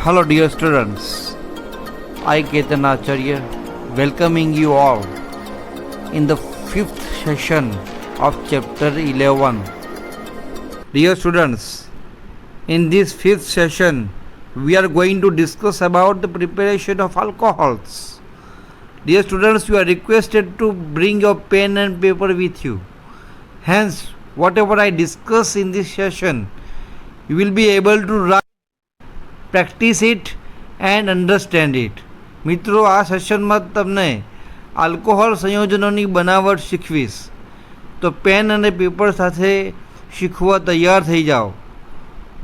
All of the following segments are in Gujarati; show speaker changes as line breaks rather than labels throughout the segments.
Hello dear students, I Ketan Acharya welcoming you all in the fifth session of chapter 11. Dear students, in this fifth session we are going to discuss about the preparation of alcohols. Dear students, you are requested to bring your pen and paper with you. Hence, whatever I discuss in this session, you will be able to write, practice it and understand it. મિત્રો, આ સેશનમાં તમને આલ્કોહોલ સંયોજનોની બનાવટ શીખવીશ, તો પેન અને પેપર સાથે શીખવા તૈયાર થઈ જાઓ.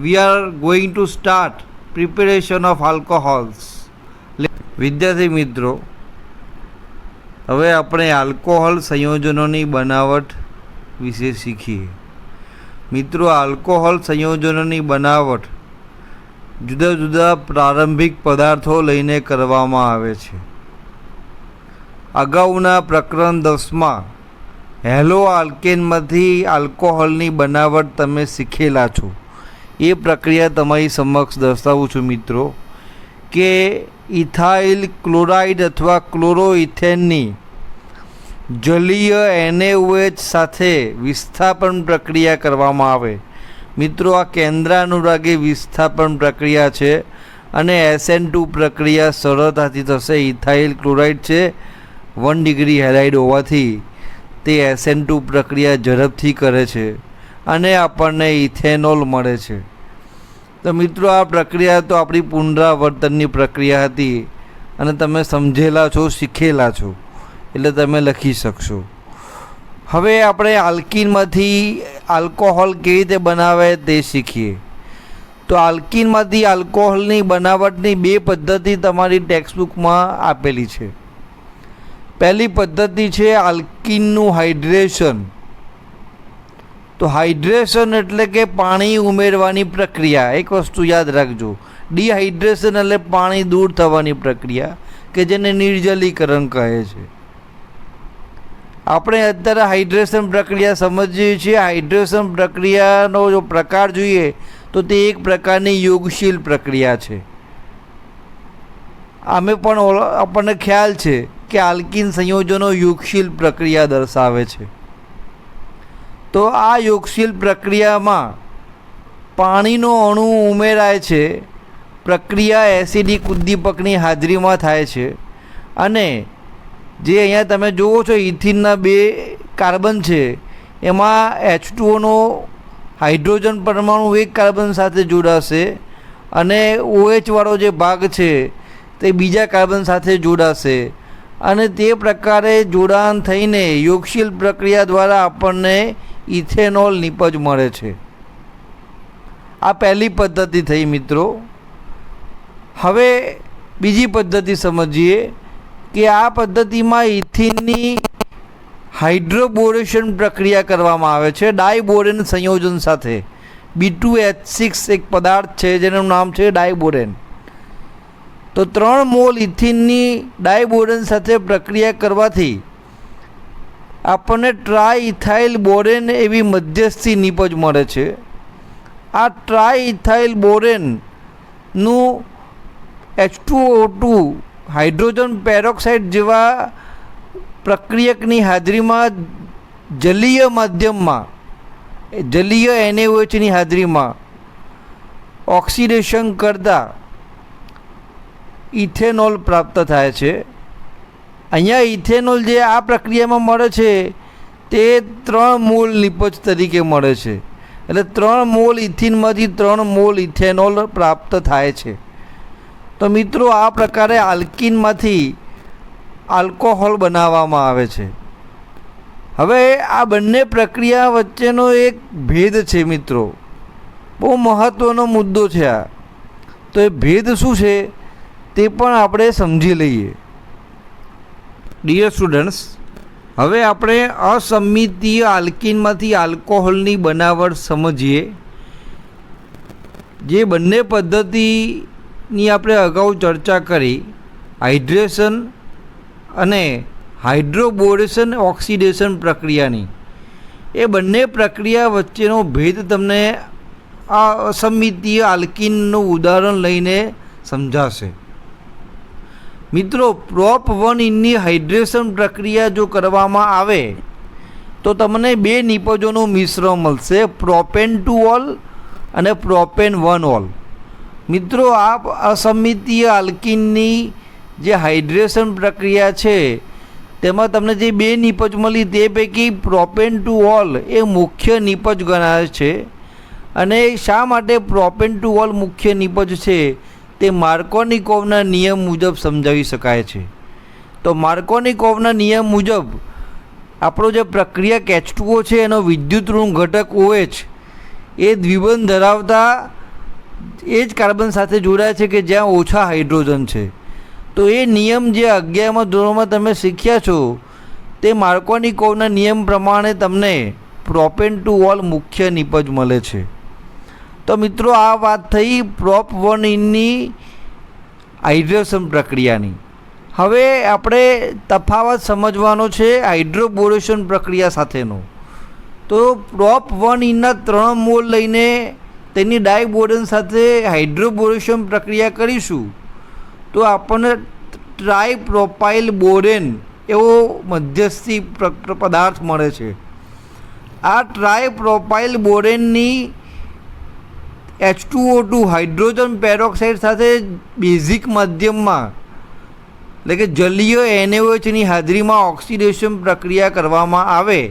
We are going to start preparation of alcohols. વિદ્યાર્થી મિત્રો, હવે આપણે આલ્કોહોલ સંયોજનોની બનાવટ વિશે શીખીએ. મિત્રો, આલ્કોહોલ સંયોજનોની બનાવટ જુદા જુદા પ્રારંભિક પદાર્થો લઈને કરવામાં આવે છે. અગાઉના પ્રકરણ 10માં હેલો આલ્કેનમાંથી આલ્કોહોલની બનાવટ તમે શીખેલા છો. એ પ્રક્રિયા તમારી સમક્ષ દર્શાવું છું મિત્રો, કે ઇથાઇલ ક્લોરાઇડ અથવા ક્લોરોઇથેનની જલીય NaOH સાથે વિસ્થાપન પ્રક્રિયા કરવામાં આવે. મિત્રો, આ કેન્દ્રાનુરાગી વિસ્થાપન પ્રક્રિયા છે અને SN2 પ્રક્રિયા સરળતાથી થશે. ઇથાઇલ ક્લોરાઇડ છે 1 ડિગ્રી હેલાઇડ હોવાથી તે SN2 પ્રક્રિયા ઝડપથી કરે છે અને આપણને ઇથેનોલ મળે છે. તો મિત્રો, આ પ્રક્રિયા તો આપણી પુનરાવર્તનની પ્રક્રિયા હતી અને તમે સમજેલા છો, શીખેલા છો, એટલે તમે લખી શકશો. હવે આપણે આલ્કીનમાંથી આલ્કોહોલ કેવી રીતે બનાવે તે શીખીએ. તો આલ્કીનમાંથી આલ્કોહોલની બનાવટની 2 પદ્ધતિ તમારી ટેક્સ્ટબુકમાં આપેલી છે. પહેલી પદ્ધતિ છે આલ્કીનનું હાઇડ્રેશન. તો હાઇડ્રેશન એટલે કે પાણી ઉમેરવાની પ્રક્રિયા. એક વસ્તુ યાદ રાખજો, ડિહાઇડ્રેશન એટલે પાણી દૂર થવાની પ્રક્રિયા, કે જેને નિર્જલીકરણ કહે છે. આપણે અત્યારે હાઇડ્રેશન પ્રક્રિયા સમજીએ છીએ. હાઇડ્રેશન પ્રક્રિયાનો જો પ્રકાર જોઈએ તો તે એક પ્રકારની યોગશીલ પ્રક્રિયા છે. આમે પણ આપણને ખ્યાલ છે કે આલ્કીન સંયોજનો યોગશીલ પ્રક્રિયા દર્શાવે છે. તો આ યોગશીલ પ્રક્રિયામાં પાણીનો અણુ ઉમેરાય છે. પ્રક્રિયા એસિડિક ઉદ્દીપકની હાજરીમાં થાય છે અને જે અહીંયા તમે જુઓ છો, ઇથિનના 2 કાર્બન છે, એમાં H2Oનો હાઇડ્રોજન પરમાણુ એક કાર્બન સાથે જોડાશે અને OH વાળો જે ભાગ છે તે બીજા કાર્બન સાથે જોડાશે અને તે પ્રકારે જોડાણ થઈને યોગશીલ પ્રક્રિયા દ્વારા આપણને ઇથેનોલ નિપજ મળે છે. આ પહેલી પદ્ધતિ થઈ મિત્રો. હવે બીજી પદ્ધતિ સમજીએ કે આ પદ્ધતિમાં ઇથિનની હાઇડ્રોબોરેશન પ્રક્રિયા કરવામાં આવે છે ડાયબોરેન સંયોજન સાથે. B2H6 એક પદાર્થ છે જેનું નામ છે ડાયબોરેન. તો 3 મોલ ઇથિનની ડાયબોરેન સાથે પ્રક્રિયા કરવાથી આપણને ટ્રાઇઇથાઇલ બોરેન એવી મધ્યસ્થી નિપજ મળે છે. આ ટ્રાઇઇથાઇલ બોરેનનું H2O2 હાઇડ્રોજન પેરોક્સાઇડ જેવા પ્રક્રિયકની હાજરીમાં જલીય માધ્યમમાં, જલીય NaOHની હાજરીમાં ઓક્સિડેશન કરતાં ઇથેનોલ પ્રાપ્ત થાય છે. અહીંયા ઇથેનોલ જે આ પ્રક્રિયામાં મળે છે તે 3 મોલ નિપજ તરીકે મળે છે. એટલે 3 મોલ ઇથિનમાંથી 3 મોલ ઇથેનોલ પ્રાપ્ત થાય છે. તો મિત્રો, આ પ્રકારે આલ્કીનમાંથી આલ્કોહોલ બનાવવામાં આવે છે. હવે આ બંને પ્રક્રિયા વચ્ચેનો એક ભેદ છે મિત્રો, બહુ મહત્ત્વનો મુદ્દો છે આ. તો એ ભેદ શું છે તે પણ આપણે સમજી લઈએ. ડિયર સ્ટુડન્ટ્સ, હવે આપણે અસમિતીય આલ્કીનમાંથી આલ્કોહોલની બનાવટ સમજીએ. જે બંને પદ્ધતિની આપણે અગાઉ ચર્ચા કરી, હાઇડ્રેશન અને હાઇડ્રોબોરેશન ઓક્સિડેશન પ્રક્રિયાની, એ બંને પ્રક્રિયા વચ્ચેનો ભેદ તમને આ અસમિતીય આલ્કીનનું ઉદાહરણ લઈને સમજાશે. મિત્રો, પ્રોપ 1 હાઇડ્રેશન પ્રક્રિયા જો કરવામાં આવે તો તમને 2 નિપજોનું મિશ્રણ મળશે, પ્રોપેન 2 ઓલ અને પ્રોપેન 1 ઓલ. મિત્રો, આ અસમિતીય આલ્કીનની જે હાઇડ્રેશન પ્રક્રિયા છે તેમાં તમને જે 2 નિપજ મળી તે પૈકી પ્રોપેન 2 ઓલ એ મુખ્ય નિપજ ગણાય છે. અને શા માટે પ્રોપેન 2 ઓલ મુખ્ય નિપજ છે તે માર્કોનિકોવના નિયમ મુજબ સમજાવી શકાય છે. તો માર્કોનિકોવના નિયમ મુજબ આપણો જે પ્રક્રિયક H2O છે એનો વિદ્યુત ઋણ ઘટક OH એ દ્વિબંધ ધરાવતા એ જ કાર્બન સાથે જોડાય છે કે જ્યાં ઓછા હાઇડ્રોજન છે. તો એ નિયમ જે 11મા ધોરણમાં તમે શીખ્યા છો તે માર્કોનિકોવના નિયમ પ્રમાણે તમને પ્રોપેન 2 ઓલ મુખ્ય નિપજ મળે છે. તો મિત્રો, આ વાત થઈ પ્રોપ 1 હાઇડ્રેશન પ્રક્રિયાની. હવે આપણે તફાવત સમજવાનો છે હાઇડ્રોબોરેશન પ્રક્રિયા સાથેનો. તો પ્રોપ 1 3 મોલ લઈને તેની ડાયબોરેન સાથે હાઇડ્રોબોરેશન પ્રક્રિયા કરીશું તો આપણને ટ્રાયપ્રોપાઇલ બોરેન એવો મધ્યસ્થી પદાર્થ મળે છે. આ ટ્રાયપ્રોપાઇલ બોરેનની H2O2 હાઇડ્રોજન પેરોક્સાઇડ સાથે બેઝિક માધ્યમમાં એટલે કે જલીય NaOHની હાજરીમાં ઓક્સિડેશન પ્રક્રિયા કરવામાં આવે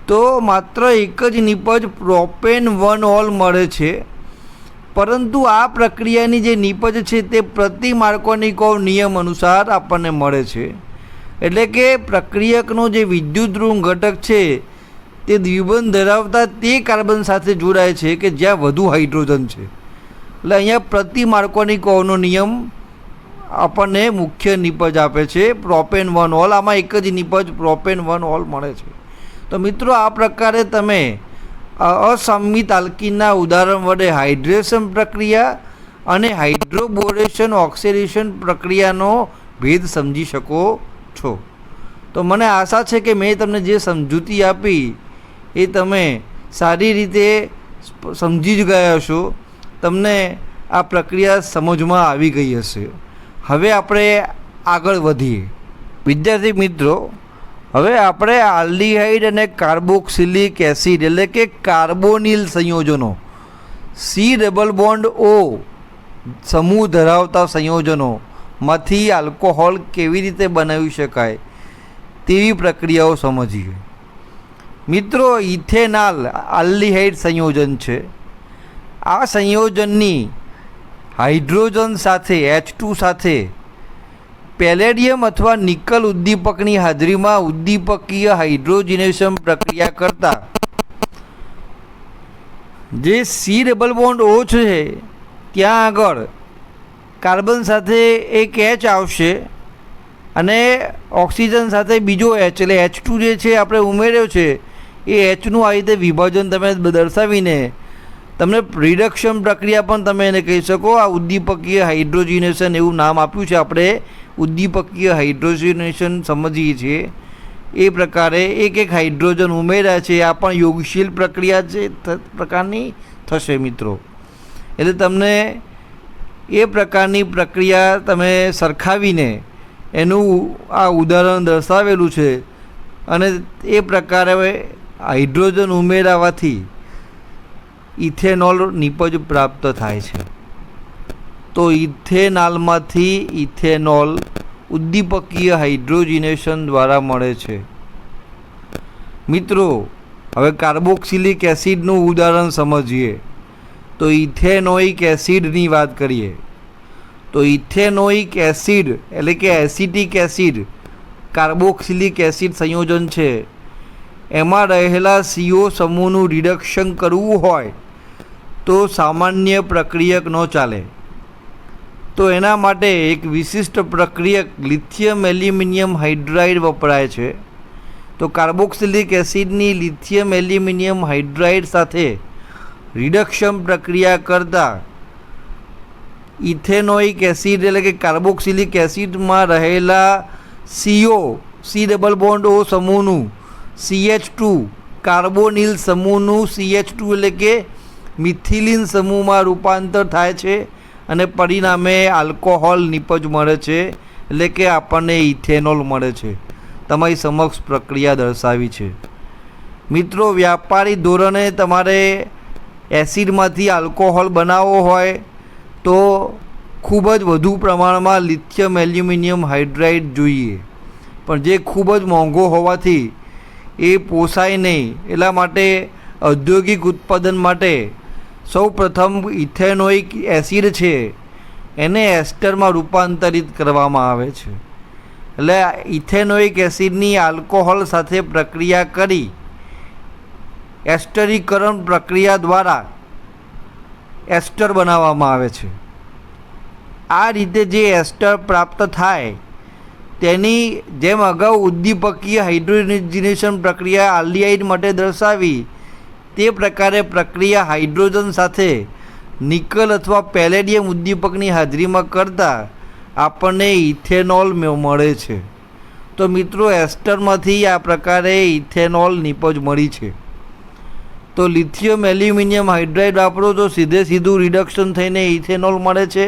તો માત્ર એક જ નિપજ પ્રોપેન 1 ઓલ મળે છે. પરંતુ આ પ્રક્રિયાની જે નિપજ છે તે પ્રતિ માર્કોનિકોવ નિયમ અનુસાર આપણને મળે છે. એટલે કે પ્રક્રિયકનો જે વિદ્યુત ઋણ ઘટક છે તે દ્વિબંધ ધરાવતા તે કાર્બન સાથે જોડાય છે કે જ્યાં વધુ હાઇડ્રોજન છે. એટલે અહીંયા પ્રતિ માર્કોનિકોવનો નિયમ આપણને મુખ્ય નિપજ આપે છે પ્રોપેન 1 ઓલ. આમાં એક જ નિપજ પ્રોપેન 1 ઓલ મળે છે. તો મિત્રો, આ પ્રકારે તમે અસમિત આલ્કીનના ઉદાહરણ વડે હાઇડ્રેશન પ્રક્રિયા અને હાઇડ્રોબોરેશન ઓક્સિડેશન પ્રક્રિયાનો ભેદ સમજી શકો છો. તો મને આશા છે કે મેં તમને જે સમજૂતી આપી એ તમે સારી રીતે સમજી જ ગયા હશો. તમને આ પ્રક્રિયા સમજમાં આવી ગઈ હશે. હવે આપણે આગળ વધીએ. વિદ્યાર્થી મિત્રો, હવે આપણે આલ્ડીહાઇડ અને કાર્બોક્સિલિક એસિડ એટલે કે કાર્બોનિલ સંયોજનો C∪O સમૂહ ધરાવતા સંયોજનોમાંથી આલ્કોહોલ કેવી રીતે બનાવી શકાય તેવી પ્રક્રિયાઓ સમજીએ. મિત્રો, ઇથેનાલ આલ્ડીહાઇડ સંયોજન છે. આ સંયોજનની હાઇડ્રોજન સાથે H2 સાથે પેલેડિયમ અથવા નિકલ ઉદ્દીપકની હાજરીમાં ઉદ્દીપકીય હાઇડ્રોજનેશન પ્રક્રિયા કરતા જે C∪O છે ત્યાં આગળ કાર્બન સાથે એક H આવશે અને ઓક્સિજન સાથે બીજો H એટલે H2 જે છે આપણે ઉમેર્યો છે એ Hનું આ રીતે વિભાજન તમે દર્શાવીને તમને રિડક્શન પ્રક્રિયા પણ તમે એને કહી શકો. આ ઉદ્દીપકીય હાઇડ્રોજનેશન એવું નામ આપ્યું છે. આપણે ઉદ્દીપકીય હાઇડ્રોજનેશન સમજીએ છીએ એ પ્રકારે એક એક હાઇડ્રોજન ઉમેર્યા છે. આ પણ યોગશીલ પ્રક્રિયા છે પ્રકારની થશે મિત્રો. એટલે તમને એ પ્રકારની પ્રક્રિયા તમે સરખાવીને એનું આ ઉદાહરણ દર્શાવેલું છે અને એ પ્રકારે હાઇડ્રોજન ઉમેરાવાથી ઇથેનોલ નિપજ પ્રાપ્ત થાય છે. તો ઇથેનાલમાંથી ઇથેનોલ ઉદ્દીપકીય હાઇડ્રોજનેશન દ્વારા મળે છે. મિત્રો, હવે કાર્બોક્સિલિક એસિડનું ઉદાહરણ સમજીએ તો ઇથેનોઇક એસિડની વાત કરીએ. તો ઇથેનોઇક એસિડ એટલે કે એસિટિક એસિડ કાર્બોક્સિલિક એસિડ સંયોજન છે. એમાં રહેલા CO સમૂહનું રિડક્શન કરવું હોય તો સામાન્ય પ્રક્રિયક ન ચાલે. તો એના માટે એક વિશિષ્ટ પ્રક્રિયક લિથિયમ એલ્યુમિનિયમ હાઇડ્રાઇડ વપરાય છે. તો કાર્બોક્સિલિક એસિડની લિથિયમ એલ્યુમિનિયમ હાઇડ્રાઇડ સાથે રિડક્શન પ્રક્રિયા કરતાં ઇથેનોઇક એસિડ એટલે કે કાર્બોક્સિલિક એસિડમાં રહેલા C∪O સમૂહનું CH2 કાર્બોનિલ સમૂહનું CH2 એટલે કે મિથિલિન સમૂહમાં રૂપાંતર થાય છે અને પરિણામે આલ્કોહોલ નિપજ મળે છે, એટલે કે આપણને ઇથેનોલ મળે છે. તમારી સમક્ષ પ્રક્રિયા દર્શાવી છે. મિત્રો, વ્યાપારી ધોરણે તમારે એસિડમાંથી આલ્કોહોલ બનાવવો હોય તો ખૂબ જ વધુ પ્રમાણમાં લિથિયમ એલ્યુમિનિયમ હાઇડ્રાઇડ જોઈએ, પણ જે ખૂબ જ મોંઘો હોવાથી એ પોસાય નહીં. એટલા માટે ઔદ્યોગિક ઉત્પાદન માટે સૌ પ્રથમ ઇથેનોઇક એસિડ છે એને એસ્ટરમાં રૂપાંતરિત કરવામાં આવે છે. એટલે ઇથેનોઇક એસિડની આલ્કોહોલ સાથે પ્રક્રિયા કરી એસ્ટરીકરણ પ્રક્રિયા દ્વારા એસ્ટર બનાવવામાં આવે છે. આ રીતે જે એસ્ટર પ્રાપ્ત થાય તેની જેમ અગાઉ ઉદ્દીપકીય હાઇડ્રોજનેશન પ્રક્રિયા આલ્ડીહાઇડ માટે દર્શાવી, તે પ્રકારે પ્રક્રિયા હાઇડ્રોજન સાથે નિકલ અથવા પેલેડિયમ ઉદ્દીપકની હાજરીમાં કરતાં આપણને ઇથેનોલ મળે છે. તો મિત્રો, એસ્ટરમાંથી આ પ્રકારે ઇથેનોલ નિપજ મળી છે. તો લિથિયમ એલ્યુમિનિયમ હાઇડ્રાઇડ વાપરો તો સીધું રિડક્શન થઈને ઇથેનોલ મળે છે.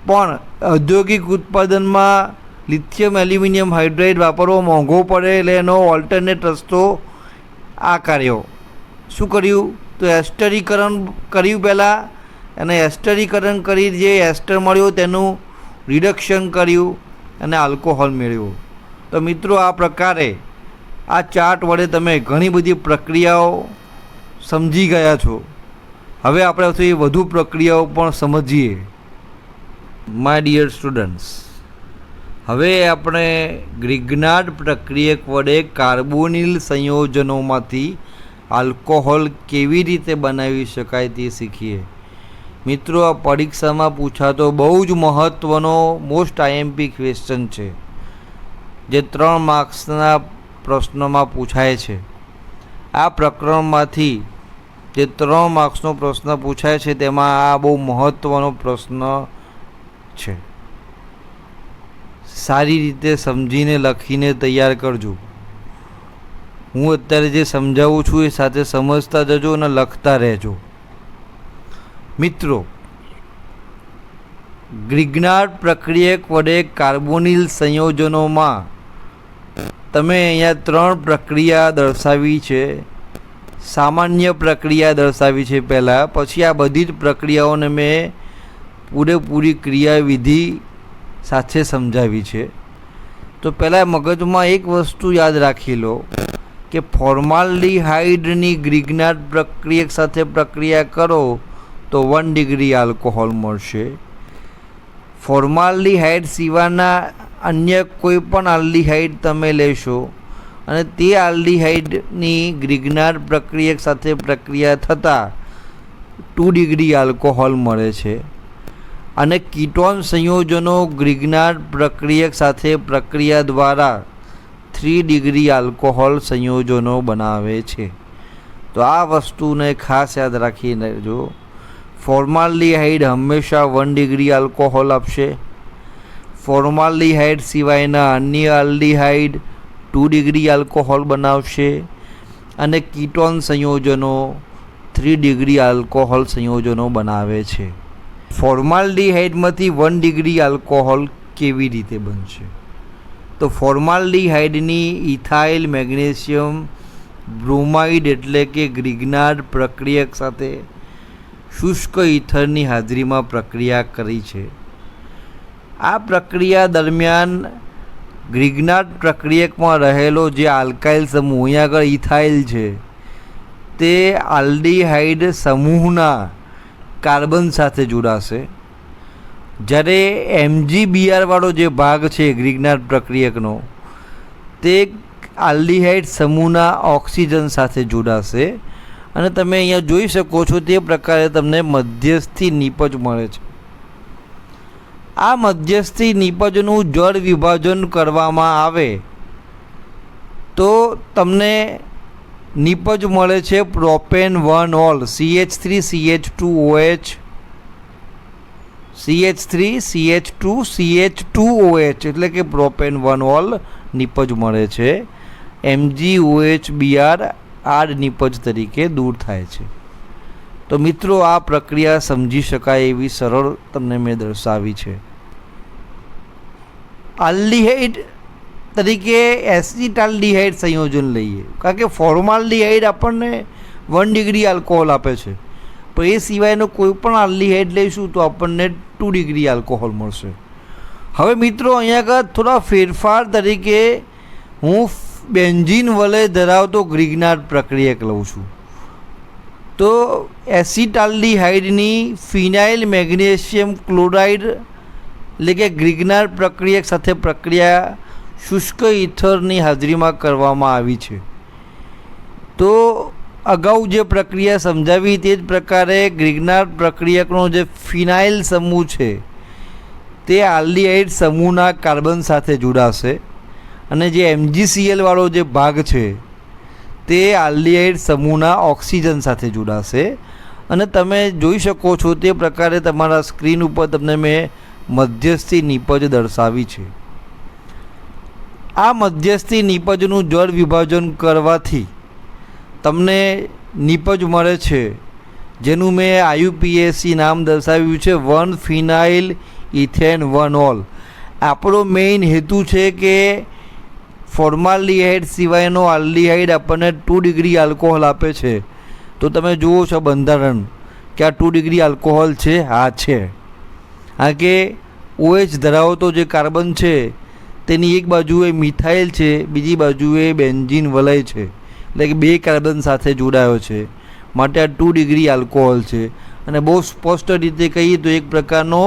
પણ ઔદ્યોગિક ઉત્પાદનમાં લિથિયમ એલ્યુમિનિયમ હાઇડ્રાઇડ વાપરવો મોંઘો પડે, એટલે એનો ઓલ્ટરનેટ રસ્તો આ કર્યો. શું કર્યું? તો એસ્ટરીકરણ કર્યું પહેલાં, અને એસ્ટરીકરણ કરી જે એસ્ટર મળ્યો તેનું રિડક્શન કર્યું અને આલ્કોહોલ મેળવ્યો. તો મિત્રો, આ પ્રકારે આ ચાર્ટ વડે તમે ઘણી બધી પ્રક્રિયાઓ સમજી ગયા છો. હવે આપણે વધુ પ્રક્રિયાઓ પણ સમજીએ. માય ડિયર સ્ટુડન્ટ્સ, હવે આપણે ગ્રિગ્નાર્ડ પ્રક્રિયક વડે કાર્બોનિલ સંયોજનોમાંથી આલ્કોહોલ કેવી રીતે બનાવી શકાય તે શીખીએ. મિત્રો, આ પરીક્ષામાં પૂછાતો બહુ જ મહત્ત્વનો મોસ્ટ આઈએમપી ક્વેશ્ચન છે, જે 3 માર્ક્સના પ્રશ્નમાં પૂછાય છે. આ પ્રકરણમાંથી જે 3 માર્ક્સનો પ્રશ્ન પૂછાય છે તેમાં આ બહુ મહત્ત્વનો પ્રશ્ન છે. સારી રીતે સમજીને લખીને તૈયાર કરજો. હું અત્યારે જે સમજાવું છું એ સાથે સમજતા જજો અને લખતા રહેજો. મિત્રો, ગ્રિગ્નાર્ડ પ્રક્રિયક વડે કાર્બોનિલ સંયોજનોમાં તમે અહીંયા 3 પ્રક્રિયા દર્શાવી છે. સામાન્ય પ્રક્રિયા દર્શાવી છે પહેલાં, પછી આ બધી જ પ્રક્રિયાઓને મેં પૂરેપૂરી ક્રિયાવિધિ સાથે સમજાવી છે. તો પહેલાં મગજમાં એક વસ્તુ યાદ રાખી લો કે ફોર્માલ્ડીહાઇડની ગ્રિગ્નાર્ડ પ્રક્રિયક સાથે પ્રક્રિયા કરો તો 1 ડિગ્રી આલ્કોહોલ મળશે. ફોર્માલ્ડીહાઇડ સિવાયના અન્ય કોઈ પણ આલ્ડીહાઇડ તમે લેશો અને તે આલ્ડીહાઇડની ગ્રિગ્નાર્ડ પ્રક્રિયક સાથે પ્રક્રિયા થતાં 2 ડિગ્રી આલ્કોહોલ મળે છે. અને કીટોન સંયોજનો ગ્રિગ્નાર્ડ પ્રક્રિયક સાથે પ્રક્રિયા દ્વારા 3 ડિગ્રી આલ્કોહોલ સંયોજનો બનાવે છે. તો આ વસ્તુને ખાસ યાદ રાખીને જો ફોર્માલ્ડીહાઇડ હંમેશા 1 ડિગ્રી આલ્કોહોલ આપશે. ફોર્માલ્ડીહાઇડ સિવાયના અન્ય આલ્ડીહાઇડ 2 ડિગ્રી આલ્કોહોલ બનાવશે. અને કીટોન સંયોજનો 3 ડિગ્રી આલ્કોહોલ સંયોજનો બનાવે છે. ફોર્માલ્ડીહાઇડમાંથી 1 ડિગ્રી આલ્કોહોલ કેવી રીતે બનશે? તો ફોર્માલ્ડીહાઇડની ઇથાઇલ મેગ્નેશિયમ બ્રોમાઇડ એટલે કે ગ્રિગ્નાર્ડ પ્રક્રિયક સાથે શુષ્ક ઇથરની હાજરીમાં પ્રક્રિયા કરી છે. આ પ્રક્રિયા દરમિયાન ગ્રિગ્નાર્ડ પ્રક્રિયકમાં રહેલો જે આલ્કાઇલ સમૂહ, અહીંયા આગળ ઇથાઇલ છે, તે આલ્ડીહાઇડ સમૂહના કાર્બન સાથે જોડાશે. જ્યારે MgBr વાળો જે ભાગ છે ગ્રિગ્નાર્ડ પ્રક્રિયકનો, તે આલ્ડીહાઇડ સમૂહના ઓક્સિજન સાથે જોડાશે. અને તમે અહીંયા જોઈ શકો છો તે પ્રકારે તમને મધ્યસ્થી નિપજ મળે છે. આ મધ્યસ્થી નિપજનું જળ વિભાજન કરવામાં આવે તો તમને નિપજ મળે છે પ્રોપેન 1 ઓલ CH3CH2OH CH3CH2CH2OH એટલે કે પ્રોપેન 1 ઓલ નિપજ મળે છે. MgOHBr આડ નિપજ તરીકે દૂર થાય છે. તો મિત્રો આ પ્રક્રિયા સમજી શકાય એવી સરળ તમને મેં દર્શાવી છે. આલ્ડીહાઇડ તરીકે એસિટાલ્ડીહાઇડ સંયોજન લઈએ, કારણ કે ફોર્માલ્ડીહાઇડ આપણને 1 ડિગ્રી આલ્કોહોલ આપે છે, પણ એ સિવાયનો કોઈ પણ આલ્ડીહાઇડ લઈશું તો આપણને 2 ડિગ્રી આલ્કોહોલ મળશે. હવે મિત્રો અહીંયા આગળ થોડા ફેરફાર તરીકે હું બેન્ઝીન વલય ધરાવતો ગ્રિગ્નાર્ડ પ્રક્રિયક લઉં છું. તો એસિટાલ્ડીહાઇડની ફિનાઇલ મેગ્નેશિયમ ક્લોરાઇડ એટલે કે ગ્રિગ્નાર્ડ પ્રક્રિયક સાથે પ્રક્રિયા શુષ્ક ઇથરની હાજરીમાં કરવામાં આવી છે. તો અગાઉ જે પ્રક્રિયા સમજાવી તે જ પ્રકારે ગ્રિગ્નાર્ડ પ્રક્રિયકનો જે ફિનાઇલ સમૂહ છે તે આલ્ડીહાઇડ સમૂહના કાર્બન સાથે જોડાશે અને જે MgCl વાળો જે ભાગ છે તે આલ્ડીહાઇડ સમૂહના ઓક્સિજન સાથે જોડાશે. અને તમે જોઈ શકો છો તે પ્રકારે તમારા સ્ક્રીન ઉપર તમને મેં મધ્યસ્થી નિપજ દર્શાવી છે. આ મધ્યસ્થી નિપજનું જળ વિભાજન કરવાથી તમને નિપજ મળે છે જેનું મેં IUPAC નામ દર્શાવ્યું છે 1 ફિનાઇલ ઇથેન 1 ઓલ. આપણો મેઇન હેતુ છે કે ફોર્માલ્ડીહાઇડ સિવાયનો આલ્ડીહાઇડ આપણને 2 ડિગ્રી આલ્કોહોલ આપે છે. તો તમે જુઓ છો બંધારણ કે આ 2 ડિગ્રી આલ્કોહોલ છે, હા છે. આ કે OH ધરાવતો જે કાર્બન છે તેની એક બાજુએ મિથાઇલ છે, બીજી બાજુએ બેન્ઝીન વલય છે, એટલે કે 2 કાર્બન સાથે જોડાયો છે, માટે આ 2 ડિગ્રી આલ્કોહોલ છે. અને બહુ સ્પષ્ટ રીતે કહીએ તો એક પ્રકારનો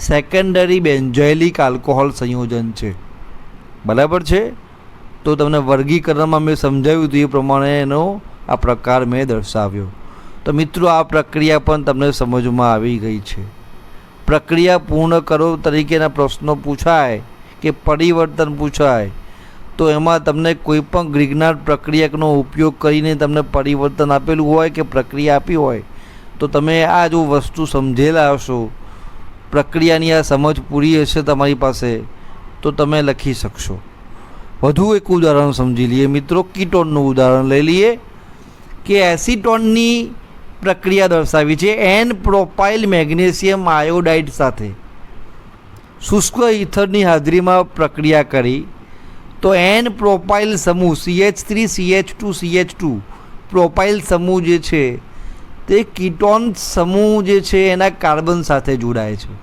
સેકન્ડરી બેન્ઝાઇલિક આલ્કોહોલ સંયોજન છે. બરાબર છે. તો તમને વર્ગીકરણમાં મેં સમજાવ્યું હતું એ પ્રમાણે એનો આ પ્રકાર મેં દર્શાવ્યો. તો મિત્રો આ પ્રક્રિયા પણ તમને સમજમાં આવી ગઈ છે. પ્રક્રિયા પૂર્ણ કરો તરીકેના પ્રશ્નો પૂછાય કે પરિવર્તન પૂછાય તો એમાં તમને કોઈ પણ ગ્રિગ્નાર્ડ પ્રક્રિયકનો ઉપયોગ કરીને તમને પરિવર્તન આપેલું હોય કે પ્રક્રિયા આપી હોય તો તમે આ જો વસ્તુ સમજેલા હશો, પ્રક્રિયાની આ સમજ પૂરી હશે તમારી પાસે, તો તમે લખી શકશો. વધુ એક ઉદાહરણ સમજી લઈએ મિત્રો. કીટોનનું ઉદાહરણ લઈ લઈએ કે એસિટોનની પ્રક્રિયા દર્શાવી છે N પ્રોપાઇલ મેગ્નેશિયમ આયોડાઇડ સાથે શુષ્ક ઇથરની હાજરીમાં પ્રક્રિયા કરી તો N પ્રોપાઇલ સમૂહ CH3 CH2 CH2 પ્રોપાઇલ સમૂહ જે છે તે કીટોન સમૂહ જે છે એના કાર્બન સાથે જોડાય છે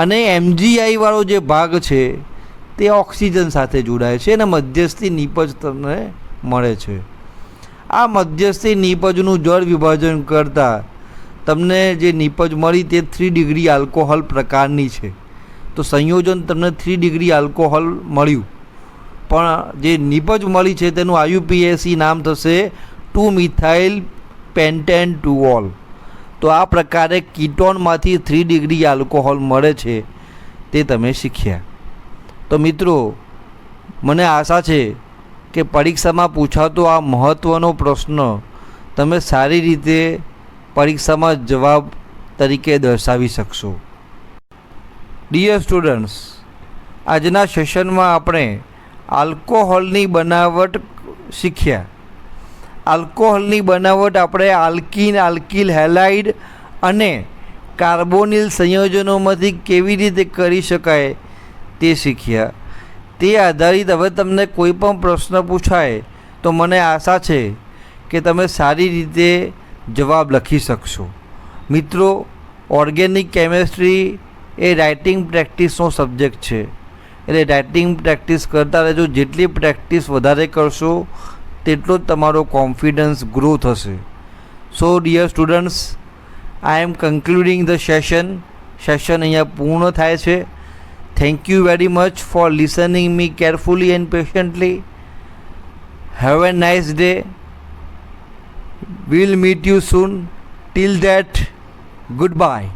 અને MgI વાળો જે ભાગ છે તે ઓક્સિજન સાથે જોડાય છે અને મધ્યસ્થી નિપજ તમને મળે છે. આ મધ્યસ્થી નિપજનું જળ વિભાજન કરતાં તમને જે નિપજ મળી તે 3 ડિગ્રી આલ્કોહોલ પ્રકારની છે. તો સંયોજન તમને 3 ડિગ્રી આલ્કોહોલ મળ્યું, પણ જે નિપજ મળી છે તેનું IUPAC નામ થશે 2 મિથાઇલ પેન્ટેન 2 ઓલ. તો આ પ્રકારે કીટોનમાંથી 3 ડિગ્રી આલ્કોહોલ મળે છે તે તમે શીખ્યા. તો મિત્રો મને આશા છે કે પરીક્ષામાં પૂછાતો આ મહત્ત્વનો પ્રશ્ન તમે સારી રીતે પરીક્ષામાં જવાબ તરીકે દર્શાવી શકશો. ડિયર સ્ટુડન્ટ્સ, આજના સેશનમાં આપણે આલ્કોહોલની બનાવટ શીખ્યા. આલ્કોહોલની બનાવટ આપણે આલ્કીન, આલ્કિલ હેલાઇડ અને કાર્બોનિલ સંયોજનોમાંથી કેવી રીતે કરી શકાય તે શીખ્યા. તે આધારિત હવે તમને કોઈ પણ પ્રશ્ન પૂછાય તો મને આશા છે કે તમે સારી રીતે જવાબ લખી શકશો. મિત્રો, ઓર્ગેનિક કેમેસ્ટ્રી એ રાઇટિંગ પ્રેક્ટિસનો સબ્જેક્ટ છે, એટલે રાઇટિંગ પ્રેક્ટિસ કરતા રહેજો. જેટલી પ્રેક્ટિસ વધારે કરશો તેટલો જ તમારો કોન્ફિડન્સ ગ્રો થશે. So dear students, I am concluding the session અહીંયા પૂર્ણ થાય છે. Thank you very much for listening me carefully and patiently. Have a nice day. We'll meet you soon. Till that, goodbye.